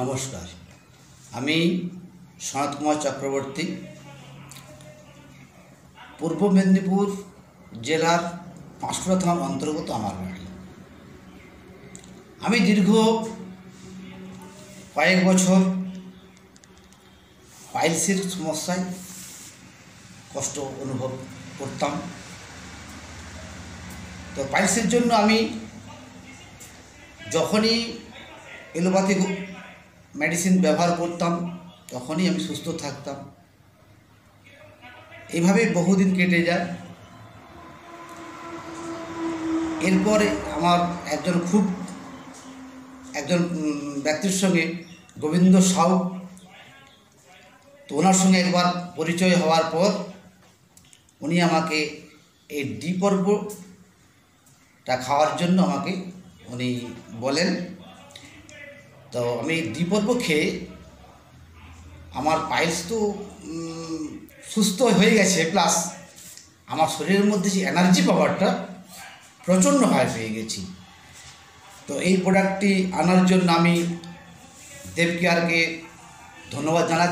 নমস্কার, আমি সনত কুমার চক্রবর্তী, পূর্ব মেদিনীপুর জেলার পাঁশকুড়া থানার অন্তর্গত আমার বাড়ি। আমি দীর্ঘ কয়েক বছর পাইলসের সমস্যায় কষ্ট অনুভব করতাম। তো পাইলসের জন্য আমি যখনই এলোপ্যাথিক মেডিসিন ব্যবহার করতাম তখনই আমি সুস্থ থাকতাম। এইভাবে বহুদিন কেটে যায়। এরপরে আমার একজন ব্যক্তির সঙ্গে গোবিন্দ সাউ, তো ওনার সঙ্গে একবার পরিচয় হওয়ার পর উনি আমাকে এই ডিপর্বটা খাওয়ার জন্য আমাকে উনি বলেন। তো আমি ডিপর্ব খেয়ে আমার পাইলস তো সুস্থ হয়ে গেছে, প্লাস আমার শরীরের মধ্যে যে এনার্জি পাওয়ারটা প্রচণ্ডভাবে পেয়ে গেছি। তো এই প্রোডাক্টটি আনার জন্য আমি দেব কেয়ারকে ধন্যবাদ জানাচ্ছি।